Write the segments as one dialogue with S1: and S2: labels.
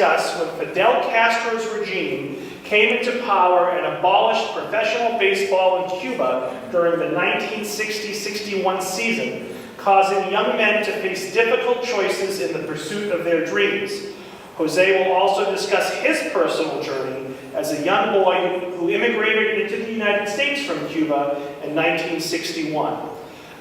S1: discuss when Fidel Castro's regime came into power and abolished professional baseball in Cuba during the 1960-61 season, causing young men to face difficult choices in the pursuit of their dreams. Jose will also discuss his personal journey as a young boy who immigrated into the United States from Cuba in 1961.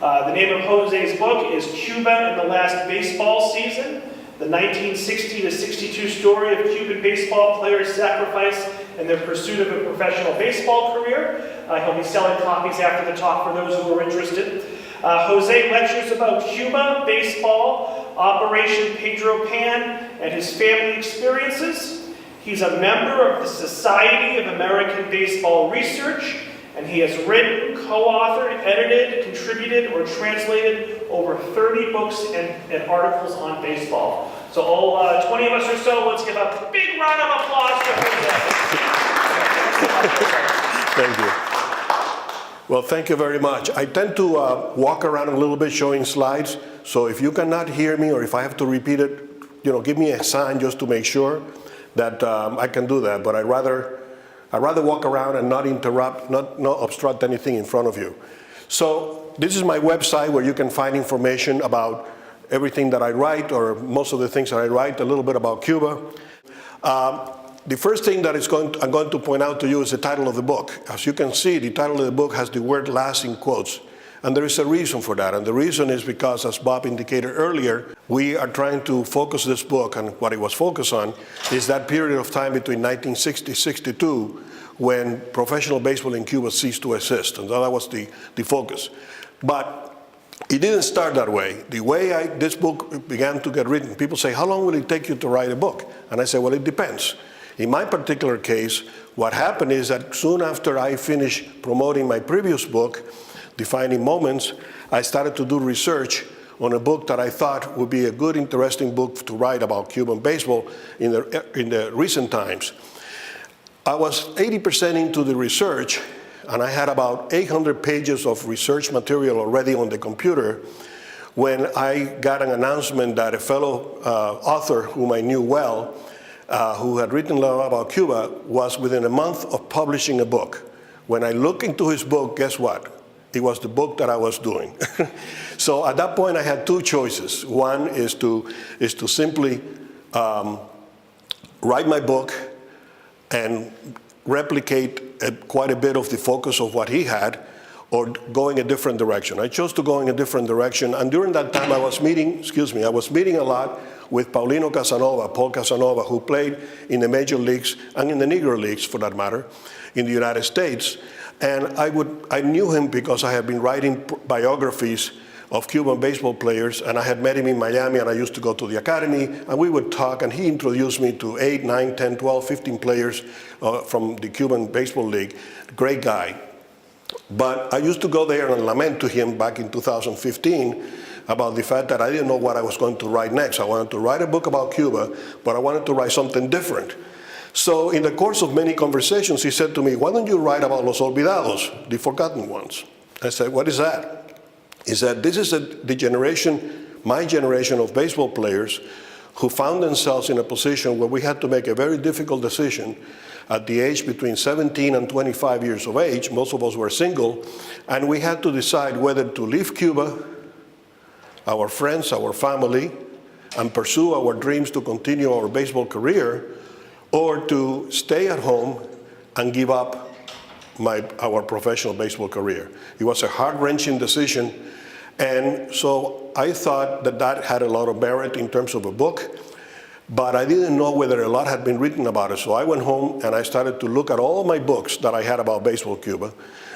S1: The name of Jose's book is Cuba and the Last Baseball Season, the 1960-62 story of Cuban baseball players' sacrifice in their pursuit of a professional baseball career. He'll be selling copies after the talk for those who are interested. Jose lectures about Cuba, baseball, Operation Pedro Pan, and his family experiences. He's a member of the Society of American Baseball Research, and he has written, co-authored, edited, contributed, or translated over 30 books and articles on baseball. So all 20 of us or so, let's give a big round of applause for Jose.
S2: Thank you. Well, thank you very much. I tend to walk around a little bit showing slides, so if you cannot hear me or if I have to repeat it, give me a sign just to make sure that I can do that, but I'd rather walk around and not interrupt, not obstruct anything in front of you. So this is my website where you can find information about everything that I write, or most of the things that I write, a little bit about Cuba. The first thing that I'm going to point out to you is the title of the book. As you can see, the title of the book has the word "last" in quotes. And there is a reason for that. And the reason is because, as Bob indicated earlier, we are trying to focus this book, and what it was focused on is that period of time between 1960-62 when professional baseball in Cuba ceased to exist. And that was the focus. But it didn't start that way. The way this book began to get written, people say, how long will it take you to write a book? And I say, well, it depends. In my particular case, what happened is that soon after I finished promoting my previous book, Defining Moments, I started to do research on a book that I thought would be a good, interesting book to write about Cuban baseball in the recent times. I was 80% into the research, and I had about 800 pages of research material already on the computer when I got an announcement that a fellow author whom I knew well, who had written a lot about Cuba, was within a month of publishing a book. When I looked into his book, guess what? It was the book that I was doing. So at that point, I had two choices. One is to simply write my book and replicate quite a bit of the focus of what he had, or going a different direction. I chose to go in a different direction, and during that time I was meeting a lot with Paul Casanova, who played in the major leagues and in the Negro leagues, for that matter, in the United States. And I knew him because I had been writing biographies of Cuban baseball players, and I had met him in Miami, and I used to go to the academy, and we would talk, and he introduced me to 8, 9, 10, 12, 15 players from the Cuban Baseball League. Great guy. But I used to go there and lament to him back in 2015 about the fact that I didn't know what I was going to write next. I wanted to write a book about Cuba, but I wanted to write something different. So in the course of many conversations, he said to me, why don't you write about Los Olvidados, the forgotten ones? I said, what is that? He said, this is the generation, my generation of baseball players who found themselves in a position where we had to make a very difficult decision at the age between 17 and 25 years of age. Most of us were single, and we had to decide whether to leave Cuba, our friends, our family, and pursue our dreams to continue our baseball career, or to stay at home and give up our professional baseball career. It was a heart-wrenching decision, and so I thought that had a lot of merit in terms of a book, but I didn't know whether a lot had been written about it. So I went home and I started to look at all my books that I had about baseball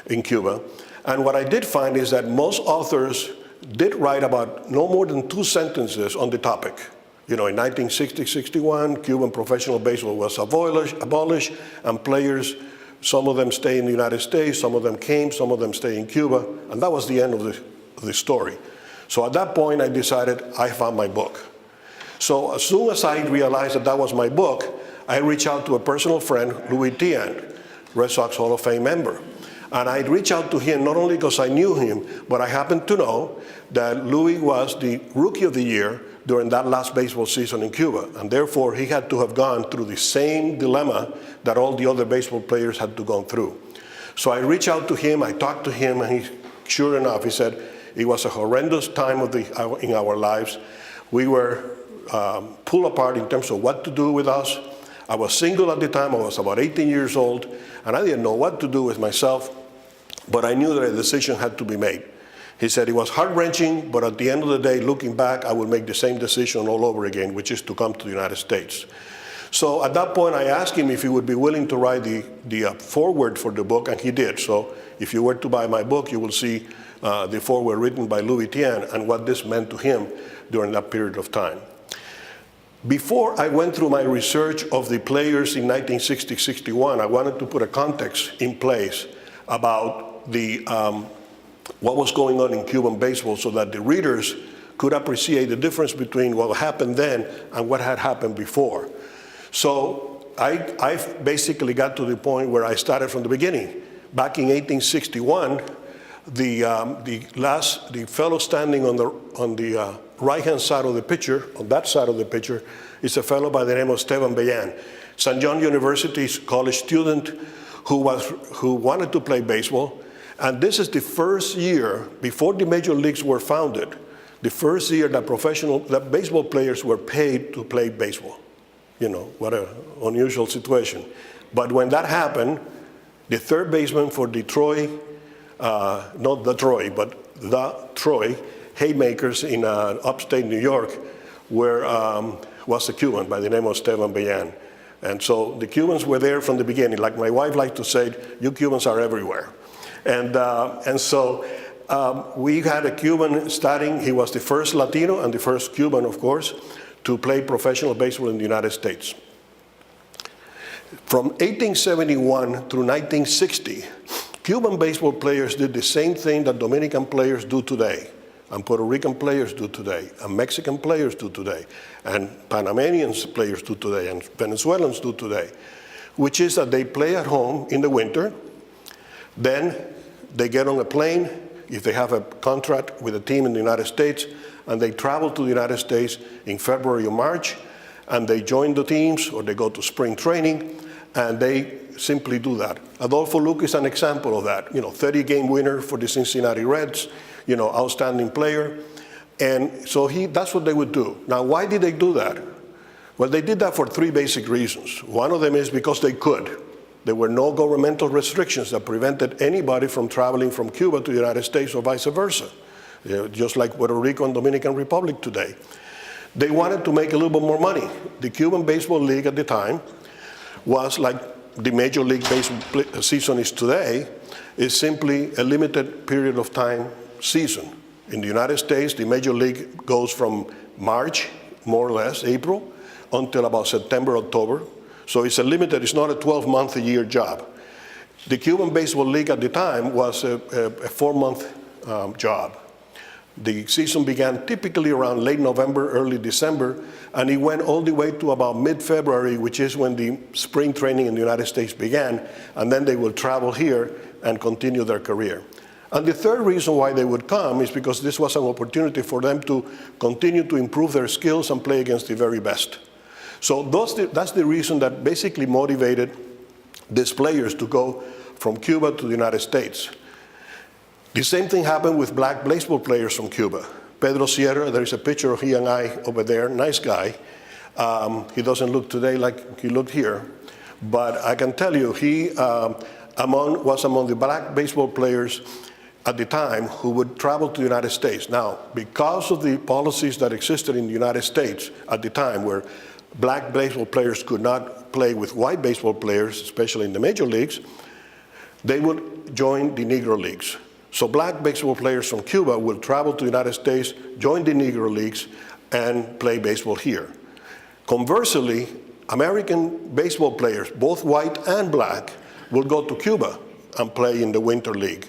S2: in Cuba, and what I did find is that most authors did write about no more than 2 sentences on the topic. You know, in 1960-61, Cuban professional baseball was abolished, and players, some of them stay in the United States, some of them came, some of them stay in Cuba, and that was the end of the story. So at that point, I decided I found my book. So as soon as I realized that that was my book, I reached out to a personal friend, Louis Tiant, Red Sox Hall of Fame member. And I reached out to him not only because I knew him, but I happened to know that Louis was the Rookie of the Year during that last baseball season in Cuba. And therefore, he had to have gone through the same dilemma that all the other baseball players had to go through. So I reached out to him, I talked to him, and he, sure enough, he said, it was a horrendous time in our lives. We were pulled apart in terms of what to do with us. I was single at the time, I was about 18 years old, and I didn't know what to do with myself, but I knew that a decision had to be made. He said it was heart-wrenching, but at the end of the day, looking back, I would make the same decision all over again, which is to come to the United States. So at that point, I asked him if he would be willing to write the foreword for the book, and he did. So if you were to buy my book, you will see the foreword written by Louis Tien and what this meant to him during that period of time. Before I went through my research of the players in 1960-61, I wanted to put a context in place about what was going on in Cuban baseball so that the readers could appreciate the difference between what happened then and what had happened before. So I basically got to the point where I started from the beginning. Back in 1861, the fellow standing on the right-hand side of the picture, on that side of the picture, is a fellow by the name of Esteban Bellan, St. John University's college student who wanted to play baseball. And this is the first year, before the major leagues were founded, the first year that baseball players were paid to play baseball. You know, what an unusual situation. But when that happened, the third baseman for Detroit, not the Troy, but the Troy Haymakers in upstate New York was a Cuban by the name of Esteban Bellan. And so the Cubans were there from the beginning. Like my wife liked to say, you Cubans are everywhere. And so we had a Cuban starting. He was the first Latino and the first Cuban, of course, to play professional baseball in the United States. From 1871 through 1960, Cuban baseball players did the same thing that Dominican players do today, and Puerto Rican players do today, and Mexican players do today, and Panamanian players do today, and Venezuelans do today, which is that they play at home in the winter, then they get on a plane, if they have a contract with a team in the United States, and they travel to the United States in February or March, and they join the teams, or they go to spring training, and they simply do that. Adolfo Luque is an example of that. 30-game winner for the Cincinnati Reds, outstanding player. And so that's what they would do. Now, why did they do that? Well, they did that for three basic reasons. One of them is because they could. There were no governmental restrictions that prevented anybody from traveling from Cuba to the United States or vice versa, just like Puerto Rico and Dominican Republic today. They wanted to make a little bit more money. The Cuban Baseball League at the time was like the Major League Baseball season is today, is simply a limited period of time season. In the United States, the Major League goes from March, more or less, April, until about September, October. So it's it's not a 12-month-a-year job. The Cuban Baseball League at the time was a 4-month job. The season began typically around late November, early December, and it went all the way to about mid-February, which is when the spring training in the United States began, and then they will travel here and continue their career. And the third reason why they would come is because this was an opportunity for them to continue to improve their skills and play against the very best. So that's the reason that basically motivated these players to go from Cuba to the United States. The same thing happened with black baseball players from Cuba. Pedro Sierra, there is a picture of he and I over there, nice guy. He doesn't look today like he looked here, but I can tell you he was among the black baseball players at the time who would travel to the United States. Now, because of the policies that existed in the United States at the time where black baseball players could not play with white baseball players, especially in the major leagues, they would join the Negro Leagues. So black baseball players from Cuba will travel to the United States, join the Negro Leagues, and play baseball here. Conversely, American baseball players, both white and black, will go to Cuba and play in the Winter League.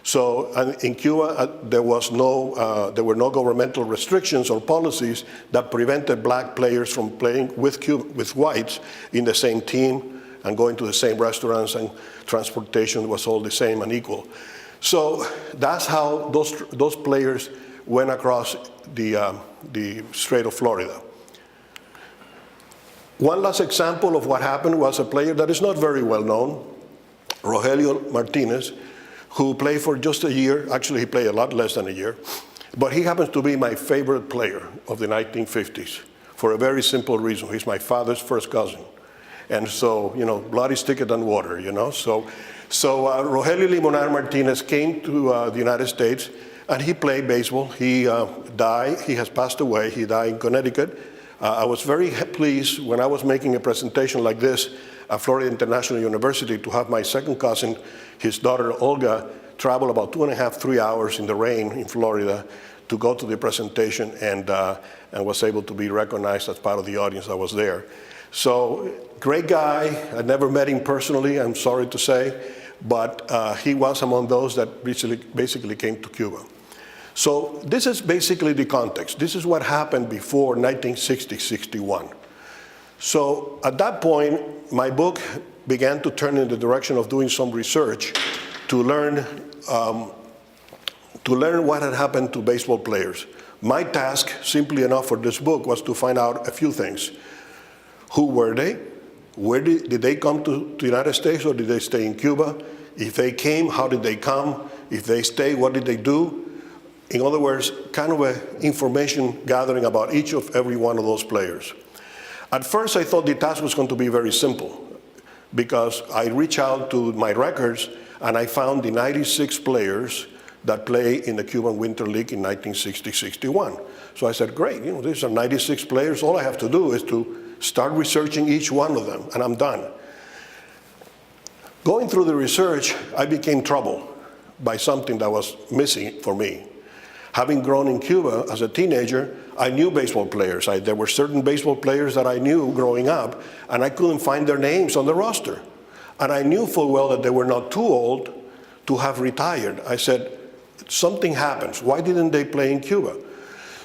S2: So in Cuba, there were no governmental restrictions or policies that prevented black players from playing with whites in the same team and going to the same restaurants, and transportation was all the same and equal. So that's how those players went across the Strait of Florida. One last example of what happened was a player that is not very well known, Rogelio Martinez, who played for just a year. Actually, he played a lot less than a year. But he happens to be my favorite player of the 1950s for a very simple reason. He's my father's first cousin. And so, you know, blood is thicker than water, you know. So Rogelio Limonar Martinez came to the United States, and he played baseball. He died. He has passed away. He died in Connecticut. I was very pleased when I was making a presentation like this at Florida International University to have my second cousin, his daughter Olga, travel about 2.5, 3 hours in the rain in Florida to go to the presentation, and was able to be recognized as part of the audience that was there. So, great guy. I never met him personally, I'm sorry to say, but he was among those that basically came to Cuba. So this is basically the context. This is what happened before 1960-61. So at that point, my book began to turn in the direction of doing some research to learn what had happened to baseball players. My task, simply enough for this book, was to find out a few things. Who were they? Where did they come to the United States, or did they stay in Cuba? If they came, how did they come? If they stayed, what did they do? In other words, kind of information gathering about each of every one of those players. At first, I thought the task was going to be very simple, because I reached out to my records and I found the 96 players that play in the Cuban Winter League in 1960-61. So I said, great, you know, these are 96 players. All I have to do is to start researching each one of them, and I'm done. Going through the research, I became troubled by something that was missing for me. Having grown in Cuba as a teenager, I knew baseball players. There were certain baseball players that I knew growing up, and I couldn't find their names on the roster. And I knew full well that they were not too old to have retired. I said, something happens. Why didn't they play in Cuba?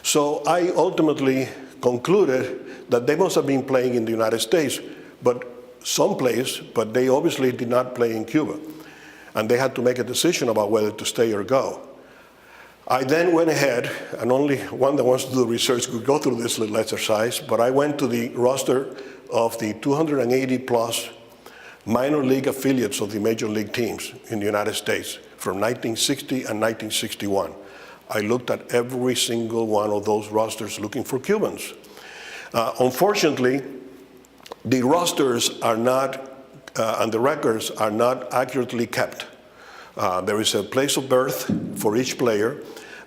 S2: So I ultimately concluded that they must have been playing in the United States, but someplace, but they obviously did not play in Cuba. And they had to make a decision about whether to stay or go. I then went ahead, and only one that wants to do research could go through this little exercise, but I went to the roster of the 280 plus minor league affiliates of the major league teams in the United States from 1960 and 1961. I looked at every single one of those rosters looking for Cubans. Unfortunately, the rosters are not, and the records are not accurately kept. There is a place of birth for each player,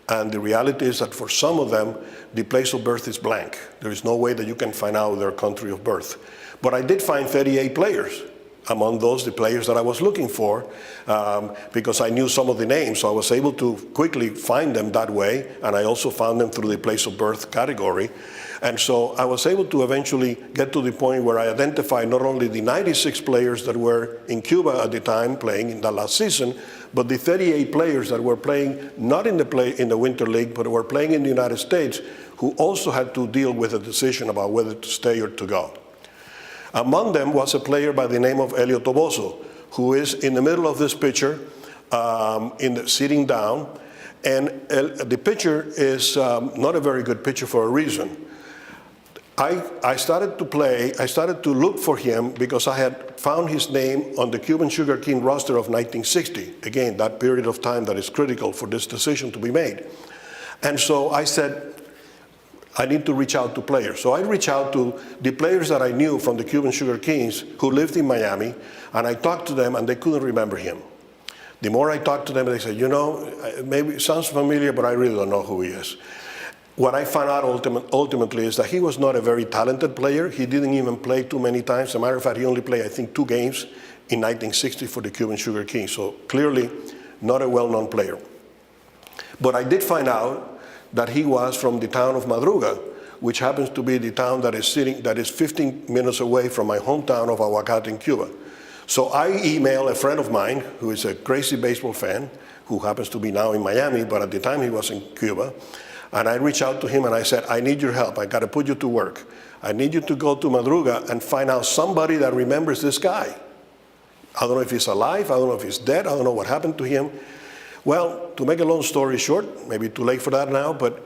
S2: and the reality is that for some of them, the place of birth is blank. There is no way that you can find out their country of birth. But I did find 38 players. Among those, the players that I was looking for, because I knew some of the names, so I was able to quickly find them that way, and I also found them through the place of birth category. And so I was able to eventually get to the point where I identified not only the 96 players that were in Cuba at the time playing in the last season, but the 38 players that were playing not in the Winter League, but were playing in the United States, who also had to deal with a decision about whether to stay or to go. Among them was a player by the name of Elio Toboso, who is in the middle of this picture, sitting down. And the picture is not a very good picture for a reason. I started to look for him because I had found his name on the Cuban Sugar Cane roster of 1960. Again, that period of time that is critical for this decision to be made. And so I said, I need to reach out to players. So I reached out to the players that I knew from the Cuban Sugar Canes who lived in Miami, and I talked to them and they couldn't remember him. The more I talked to them, they said, you know, maybe it sounds familiar, but I really don't know who he is. What I found out ultimately is that he was not a very talented player. He didn't even play too many times. As a matter of fact, he only played, I think, 2 games in 1960 for the Cuban Sugar Canes. So clearly not a well-known player. But I did find out that he was from the town of Madruga, which happens to be the town that is 15 minutes away from my hometown of Aguacate in Cuba. So I emailed a friend of mine who is a crazy baseball fan, who happens to be now in Miami, but at the time he was in Cuba. And I reached out to him and I said, I need your help. I got to put you to work. I need you to go to Madruga and find out somebody that remembers this guy. I don't know if he's alive. I don't know if he's dead. I don't know what happened to him. Well, to make a long story short, maybe too late for that now, but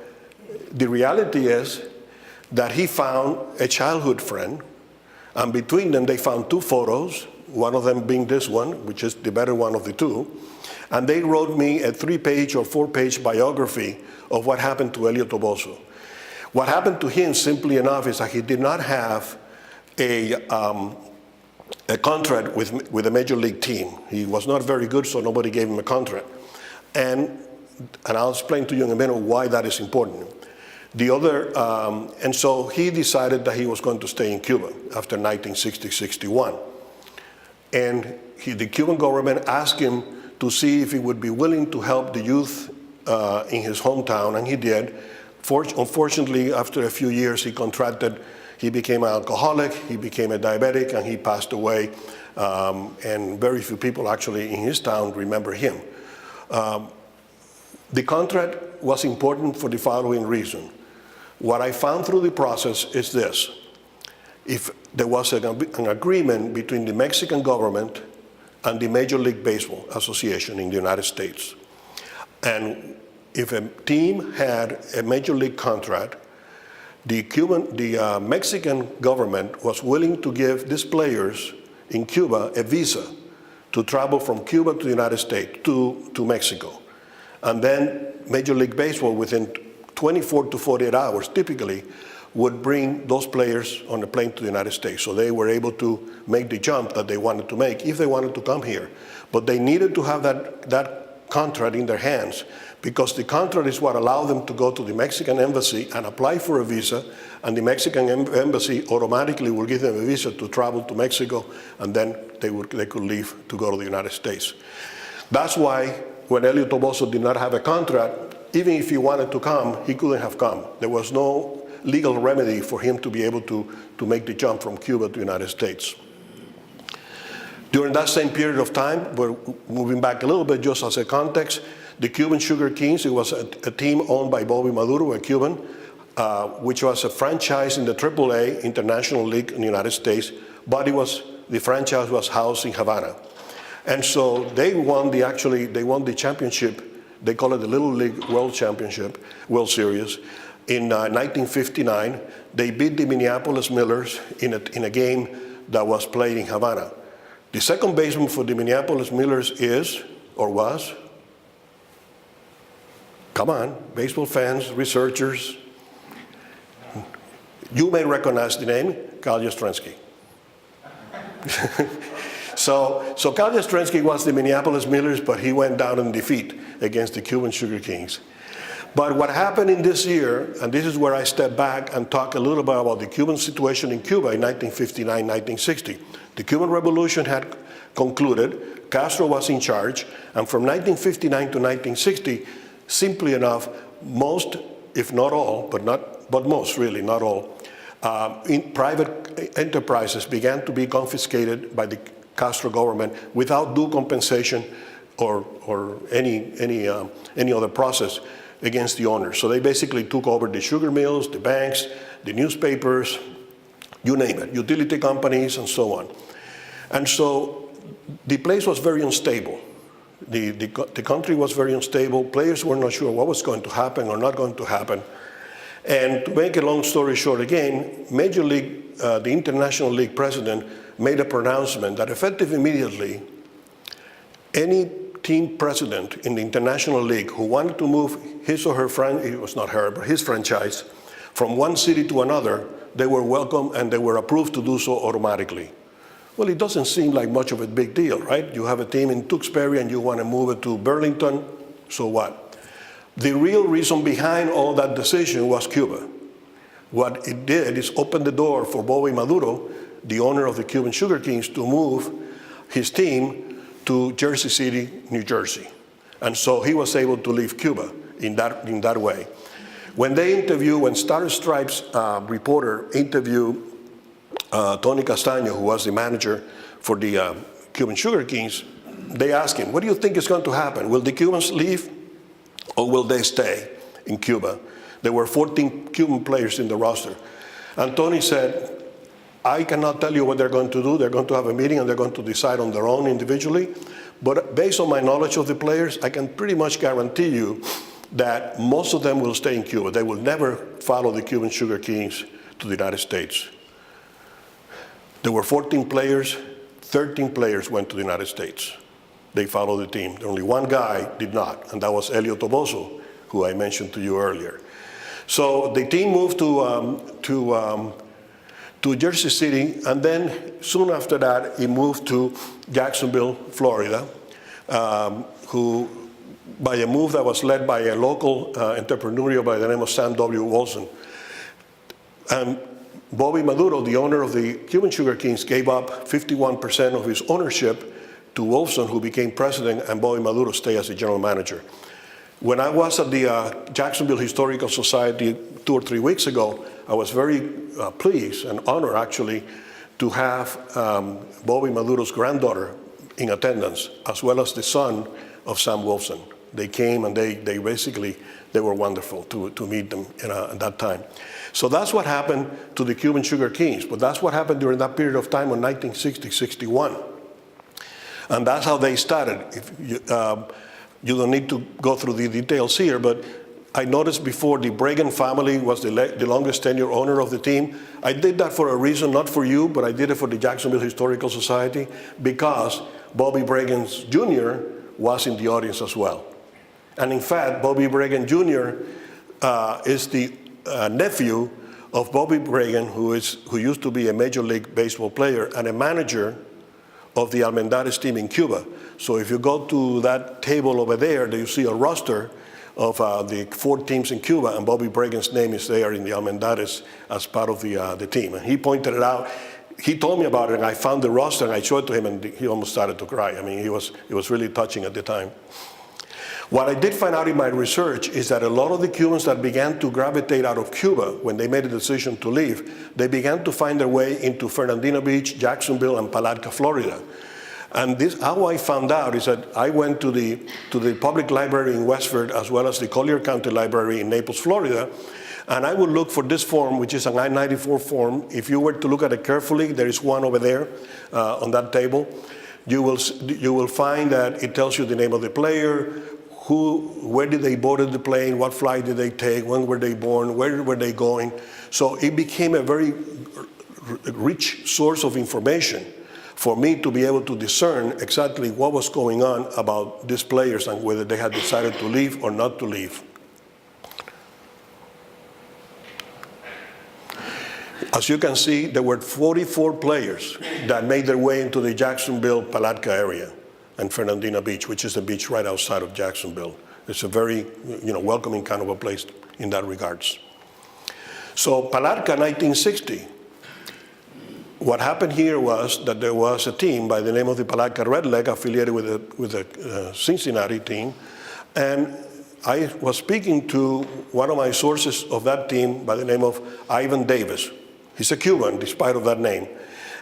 S2: the reality is that he found a childhood friend, and between them they found two photos, one of them being this one, which is the better one of the two, and they wrote me a 3-page or 4-page biography of what happened to Elio Toboso. What happened to him, simply enough, is that he did not have a contract with a major league team. He was not very good, so nobody gave him a contract. And I'll explain to you in a minute why that is important. And so he decided that he was going to stay in Cuba after 1960-61. And the Cuban government asked him to see if he would be willing to help the youth in his hometown, and he did. Unfortunately, after a few years, he became an alcoholic, he became a diabetic, and he passed away. And very few people actually in his town remember him. The contract was important for the following reason. What I found through the process is this. If there was an agreement between the Mexican government and the Major League Baseball Association in the United States, and if a team had a major league contract, the Mexican government was willing to give these players in Cuba a visa to travel from Cuba to the United States, to Mexico. And then Major League Baseball, within 24 to 48 hours, typically, would bring those players on a plane to the United States. So they were able to make the jump that they wanted to make if they wanted to come here. But they needed to have that contract in their hands, because the contract is what allowed them to go to the Mexican embassy and apply for a visa, and the Mexican embassy automatically will give them a visa to travel to Mexico, and then they could leave to go to the United States. That's why when Elio Toboso did not have a contract, even if he wanted to come, he couldn't have come. There was no legal remedy for him to be able to make the jump from Cuba to the United States. During that same period of time, we're moving back a little bit just as a context, the Cuban Sugar Kings, it was a team owned by Bobby Maduro, a Cuban, which was a franchise in the AAA International League in the United States, but the franchise was housed in Havana. And so they won the championship. They call it the Little League World Championship, World Series. In 1959, they beat the Minneapolis Millers in a game that was played in Havana. The second baseman for the Minneapolis Millers is, or was, come on, baseball fans, researchers, you may recognize the name, Carl Yastrzemski. So Carl Yastrzemski was the Minneapolis Millers, but he went down in defeat against the Cuban Sugar Kings. But what happened in this year, and this is where I step back and talk a little bit about the Cuban situation in Cuba in 1959, 1960. The Cuban Revolution had concluded, Castro was in charge, and from 1959 to 1960, simply enough, most, if not all, but most really, not all, in private enterprises began to be confiscated by the Castro government without due compensation or any other process against the owners. So they basically took over the sugar mills, the banks, the newspapers, you name it, utility companies, and so on. And so the place was very unstable. The country was very unstable. Players were not sure what was going to happen or not going to happen. And to make a long story short again, Major League, the International League president made a pronouncement that effective immediately, any team president in the International League who wanted to move his or her it was not her, but his franchise, from one city to another, they were welcome and they were approved to do so automatically. Well, it doesn't seem like much of a big deal, right? You have a team in Tewksbury and you want to move it to Burlington, so what? The real reason behind all that decision was Cuba. What it did is open the door for Bobby Maduro, the owner of the Cuban Sugar Kings, to move his team to Jersey City, New Jersey. And so he was able to leave Cuba in that way. When Star Stripes reporter interviewed Tony Castaño, who was the manager for the Cuban Sugar Kings, they asked him, what do you think is going to happen? Will the Cubans leave or will they stay in Cuba? There were 14 Cuban players in the roster. And Tony said, I cannot tell you what they're going to do. They're going to have a meeting and they're going to decide on their own individually. but based on my knowledge of the players, I can pretty much guarantee you that most of them will stay in Cuba. They will never follow the Cuban Sugar Kings to the United States. There were 14 players, 13 players went to the United States. They followed the team. Only one guy did not, and that was Elio Toboso, who I mentioned to you earlier. So the team moved to Jersey City, and then soon after that, he moved to Jacksonville, Florida, who, by a move that was led by a local entrepreneur by the name of Sam W. Wilson. And Bobby Maduro, the owner of the Cuban Sugar Kings, gave up 51% of his ownership to Wolfson, who became president, and Bobby Maduro stayed as the general manager. When I was at the Jacksonville Historical Society 2 or 3 weeks ago, I was very pleased and honored, actually, to have Bobby Maduro's granddaughter in attendance, as well as the son of Sam Wolfson. They came and they were wonderful to meet them at that time. So that's what happened to the Cuban Sugar Kings, but that's what happened during that period of time in 1960-61. And that's how they started. You don't need to go through the details here, but I noticed before the Bregan family was the longest tenure owner of the team. I did that for a reason, not for you, but I did it for the Jacksonville Historical Society because Bobby Bregan Jr. was in the audience as well. And in fact, Bobby Bregan Jr. Is the nephew of Bobby Bregan, who used to be a Major League Baseball player and a manager of the Almendares team in Cuba. So if you go to that table over there, you see a roster of the 4 teams in Cuba, and Bobby Bregan's name is there in the Almendares as part of the team. And he pointed it out. He told me about it, and I found the roster, and I showed it to him, and he almost started to cry. I mean, it was really touching at the time. What I did find out in my research is that a lot of the Cubans that began to gravitate out of Cuba when they made a decision to leave, they began to find their way into Fernandina Beach, Jacksonville, and Palatka, Florida. And how I found out is that I went to the public library in Westford, as well as the Collier County Library in Naples, Florida, and I would look for this form, which is an I-94 form. If you were to look at it carefully, there is one over there on that table. You will find that it tells you the name of the player, where did they board the plane, what flight did they take, when were they born, where were they going. So it became a very rich source of information for me to be able to discern exactly what was going on about these players and whether they had decided to leave or not to leave. As you can see, there were 44 players that made their way into the Jacksonville, Palatka area and Fernandina Beach, which is the beach right outside of Jacksonville. It's a very welcoming kind of a place in that regards. So Palatka, 1960. What happened here was that there was a team by the name of the Palatka Redleg affiliated with the Cincinnati team, and I was speaking to one of my sources of that team by the name of Ivan Davis. He's a Cuban, despite of that name.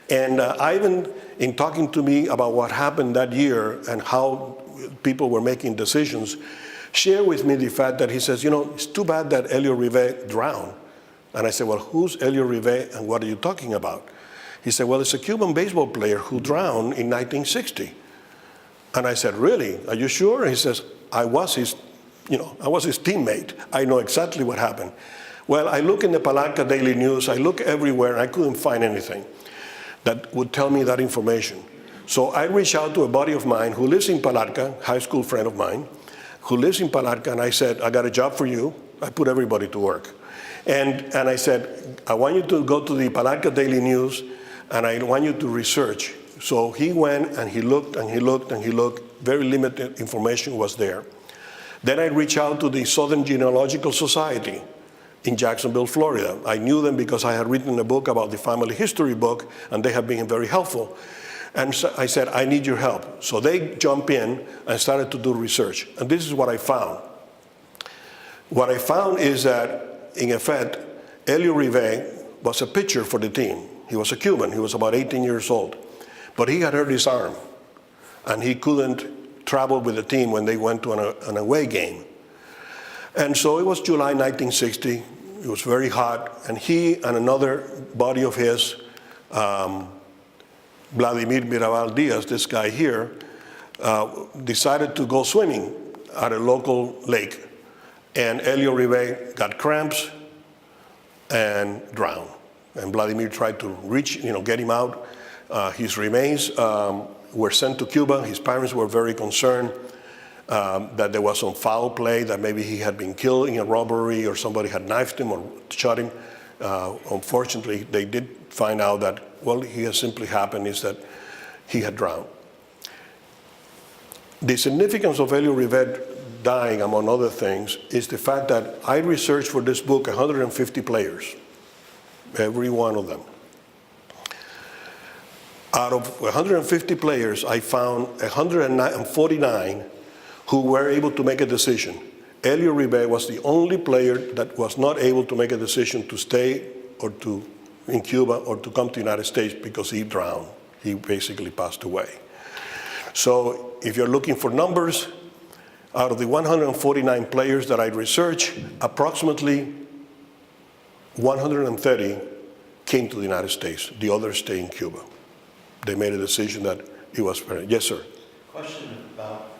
S2: And Ivan, in talking to me about what happened that year and how people were making decisions, shared with me the fact that he says, it's too bad that Helio Rivet drowned. And I said, well, who's Helio Rivet and what are you talking about? He said, well, it's a Cuban baseball player who drowned in 1960. And I said, really? Are you sure? He says, I was his teammate. I know exactly what happened. Well, I look in the Palatka Daily News, I look everywhere, and I couldn't find anything that would tell me that information. So I reached out to a buddy of mine who lives in Palatka, high school friend of mine, who lives in Palatka, and I said, I got a job for you. I put everybody to work. And I said, I want you to go to the Palatka Daily News, and I want you to research. So he went and he looked and he looked and he looked. Very limited information was there. Then I reached out to the Southern Genealogical Society in Jacksonville, Florida. I knew them because I had written a book about the family history book, and they have been very helpful. And so I said, I need your help. So they jumped in and started to do research. And this is what I found. What I found is that, in effect, Helio Rivet was a pitcher for the team. He was a Cuban. He was about 18 years old. But he had hurt his arm, and he couldn't travel with the team when they went to an away game. And so it was July 1960. It was very hot, and he and another buddy of his, Vladimir Mirabal Diaz, this guy here, decided to go swimming at a local lake. And Helio Uribe got cramps and drowned. And Vladimir tried to reach, get him out. His remains were sent to Cuba. His parents were very concerned that there was some foul play, that maybe he had been killed in a robbery or somebody had knifed him or shot him. Unfortunately, they did find out that, well, he had simply happened is that he had drowned. The significance of Helio Uribe dying, among other things, is the fact that I researched for this book 150 players, every one of them. Out of 150 players, I found 149 who were able to make a decision. Helio Uribe was the only player that was not able to make a decision to stay in Cuba or to come to the United States because he drowned. He basically passed away. So if you're looking for numbers, out of the 149 players that I researched, approximately 130 came to the United States. The others stay in Cuba. They made a decision that it was fair. Yes, sir.
S3: Question about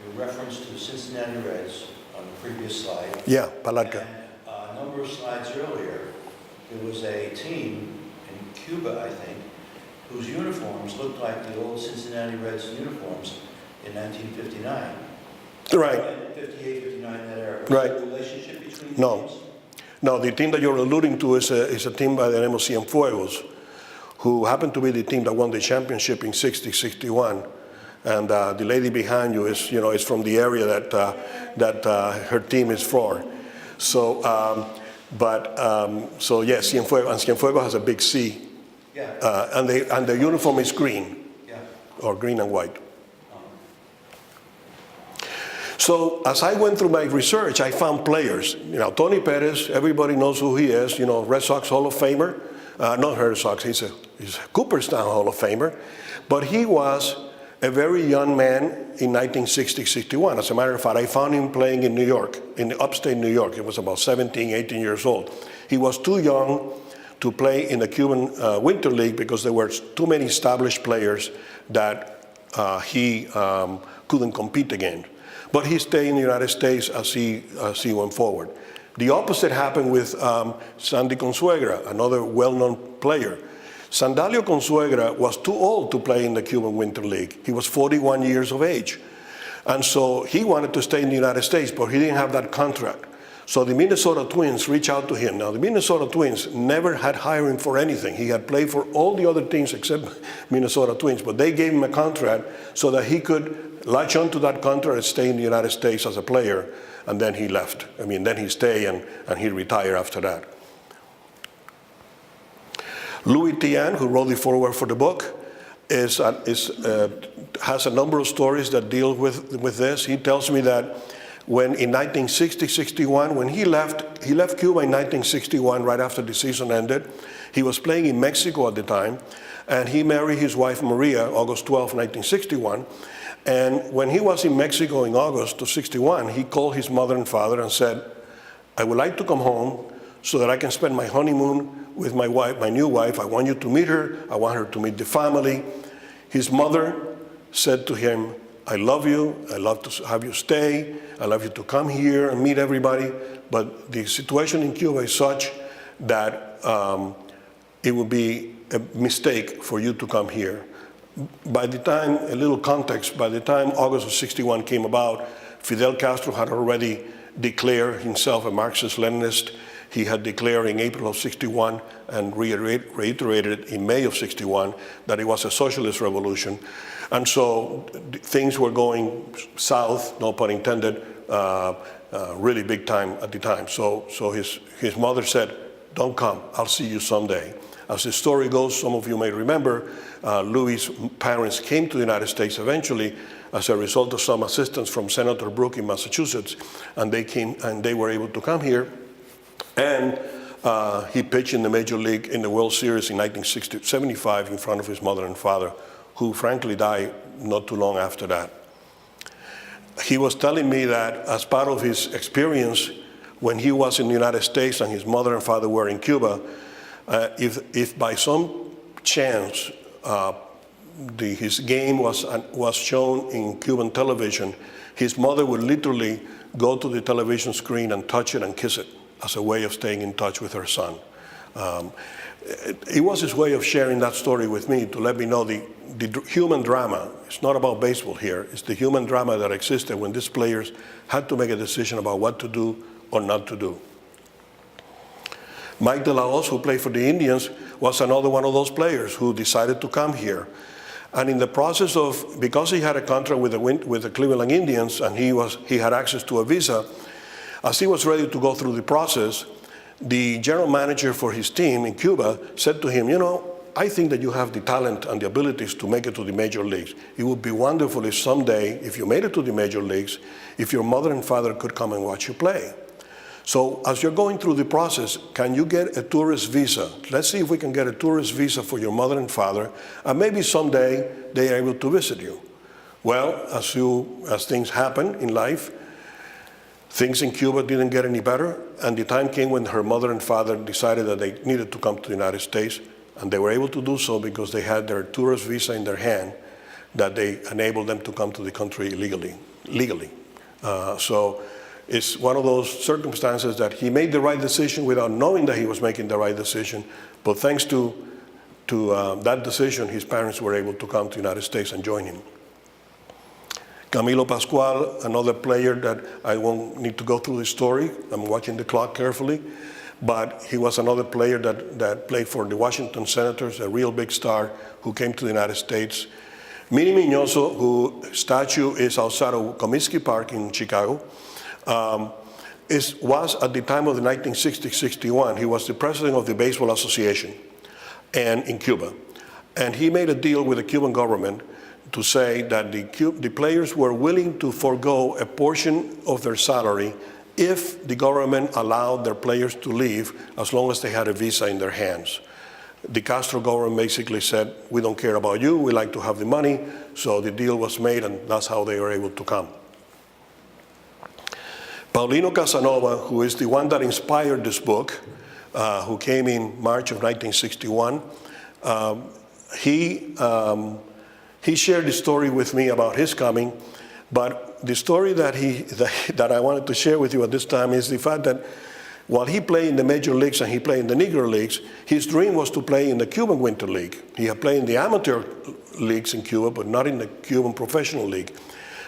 S3: your reference to the Cincinnati Reds on the previous slide.
S2: Yeah, Palarca.
S3: And a number of slides earlier, there was a team in Cuba, I think, whose uniforms looked like the old Cincinnati Reds uniforms in 1959.
S2: Right.
S3: 58, 59, that era. Was
S2: Right.
S3: there a relationship between the
S2: No.
S3: teams?
S2: No, the team that you're alluding to is a team by the name of Cienfuegos, who happened to be the team that won the championship in 60-61. And the lady behind you is, is from the area that her team is from. So, so yes, Cienfuegos has a big C.
S3: Yeah.
S2: And the uniform is green,
S3: Yeah.
S2: or green and white. So as I went through my research, I found players. Tony Perez, everybody knows who he is. Red Sox Hall of Famer. Not Red Sox, he's a Cooperstown Hall of Famer. But he was a very young man in 1960-61. As a matter of fact, I found him playing in New York, in upstate New York. He was about 17, 18 years old. He was too young to play in the Cuban Winter League because there were too many established players that he couldn't compete against. But he stayed in the United States as he went forward. The opposite happened with Sandy Consuegra, another well-known player. Sandalio Consuegra was too old to play in the Cuban Winter League. He was 41 years of age. And so he wanted to stay in the United States, but he didn't have that contract. So the Minnesota Twins reached out to him. Now, the Minnesota Twins never had hired him for anything. He had played for all the other teams except Minnesota Twins, but they gave him a contract so that he could latch onto that contract and stay in the United States as a player, and then he left. Then he stayed and he retired after that. Louis Tian, who wrote the foreword for the book, has a number of stories that deal with this. He tells me that when in 1960-61, when he left Cuba in 1961, right after the season ended, he was playing in Mexico at the time, and he married his wife Maria, August 12, 1961. And when he was in Mexico in August of 61, he called his mother and father and said, I would like to come home so that I can spend my honeymoon with my wife, my new wife. I want you to meet her. I want her to meet the family. His mother said to him, I love you. I love to have you stay. I love you to come here and meet everybody. But the situation in Cuba is such that it would be a mistake for you to come here. By the time, a little context, by the time August of 61 came about, Fidel Castro had already declared himself a Marxist-Leninist. He had declared in April of 61 and reiterated in May of 61 that it was a socialist revolution. And so things were going south, no pun intended, really big time at the time. So his mother said, don't come, I'll see you someday. As the story goes, some of you may remember, Louis' parents came to the United States eventually as a result of some assistance from Senator Brooke in Massachusetts, and they were able to come here. And he pitched in the Major League in the World Series in 1975 in front of his mother and father, who frankly died not too long after that. He was telling me that as part of his experience when he was in the United States and his mother and father were in Cuba, if by some chance his game was shown in Cuban television, his mother would literally go to the television screen and touch it and kiss it as a way of staying in touch with her son. It was his way of sharing that story with me to let me know the human drama. It's not about baseball here. It's the human drama that existed when these players had to make a decision about what to do or not to do. Mike De La Hoz, who played for the Indians, was another one of those players who decided to come here. And in the process of, because he had a contract with the Cleveland Indians and he had access to a visa, as he was ready to go through the process, the general manager for his team in Cuba said to him, you know, I think that you have the talent and the abilities to make it to the major leagues. It would be wonderful if someday, if you made it to the major leagues, if your mother and father could come and watch you play. So as you're going through the process, can you get a tourist visa? Let's see if we can get a tourist visa for your mother and father, and maybe someday they are able to visit you. Well, as things happen in life, things in Cuba didn't get any better, and the time came when her mother and father decided that they needed to come to the United States, and they were able to do so because they had their tourist visa in their hand that they enabled them to come to the country legally. So it's one of those circumstances that he made the right decision without knowing that he was making the right decision, but thanks to that decision, his parents were able to come to the United States and join him. Camilo Pascual, another player that I won't need to go through the story. I'm watching the clock carefully. But he was another player that played for the Washington Senators, a real big star who came to the United States. Minnie Miñoso, whose statue is outside of Comiskey Park in Chicago, was at the time of the 1960-61, he was the president of the Baseball Association and in Cuba. And he made a deal with the Cuban government to say that the players were willing to forego a portion of their salary if the government allowed their players to leave as long as they had a visa in their hands. The Castro government basically said, we don't care about you, we like to have the money, so the deal was made and that's how they were able to come. Paulino Casanova, who is the one that inspired this book, who came in March of 1961, he shared the story with me about his coming, but the story that I wanted to share with you at this time is the fact that while he played in the major leagues and he played in the Negro leagues, his dream was to play in the Cuban Winter League. He had played in the amateur leagues in Cuba, but not in the Cuban Professional League.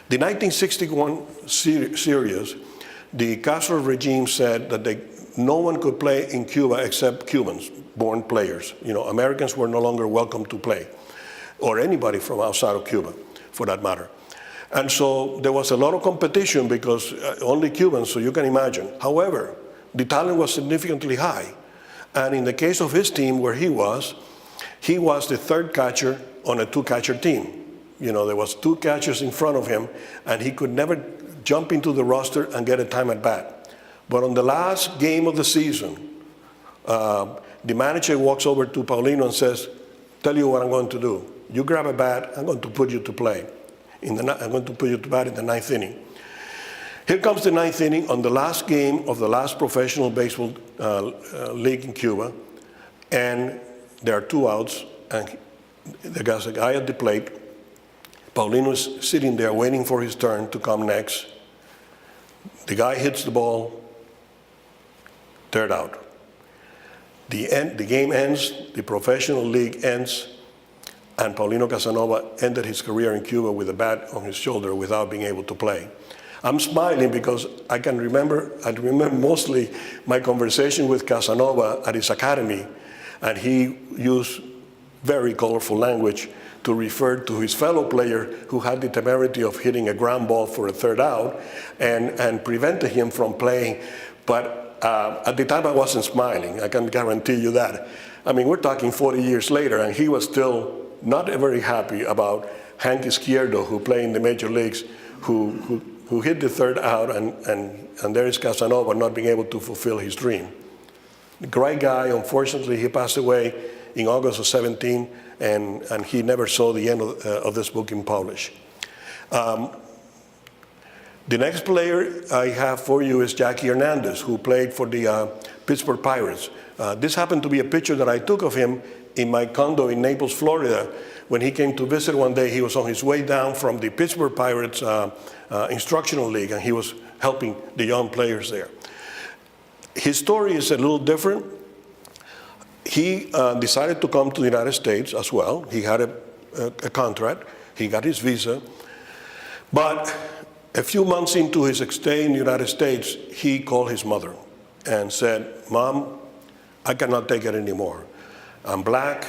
S2: The 1961 series, the Castro regime said that no one could play in Cuba except Cubans, born players. You know, Americans were no longer welcome to play, or anybody from outside of Cuba, for that matter. And so there was a lot of competition because only Cubans, so you can imagine. However, the talent was significantly high. And in the case of his team where he was the third catcher on a two-catcher team. You know, there was two catchers in front of him, and he could never jump into the roster and get a time at bat. But on the last game of the season, the manager walks over to Paulino and says, tell you what I'm going to do. You grab a bat, I'm going to put you to play. I'm going to put you to bat in the ninth inning. Here comes the ninth inning on the last game of the last professional baseball league in Cuba, and there are two outs, and there's a guy at the plate. Paulino is sitting there waiting for his turn to come next. The guy hits the ball, third out. The game ends, the professional league ends, and Paulino Casanova ended his career in Cuba with a bat on his shoulder without being able to play. I'm smiling because I remember mostly my conversation with Casanova at his academy, and he used very colorful language to refer to his fellow player who had the temerity of hitting a ground ball for a third out and prevented him from playing. But at the time I wasn't smiling, I can guarantee you that. I mean, we're talking 40 years later, and he was still not very happy about Hank Izquierdo, who played in the major leagues, who hit the third out, and there is Casanova not being able to fulfill his dream. The great guy, unfortunately, he passed away in August of 17, and he never saw the end of this book in Polish. The next player I have for you is Jackie Hernandez, who played for the Pittsburgh Pirates. This happened to be a picture that I took of him in my condo in Naples, Florida, when he came to visit one day, he was on his way down from the Pittsburgh Pirates instructional league, and he was helping the young players there. His story is a little different. He decided to come to the United States as well. He had a contract. He got his visa. But a few months into his stay in the United States, he called his mother and said, "Mom, I cannot take it anymore. I'm black.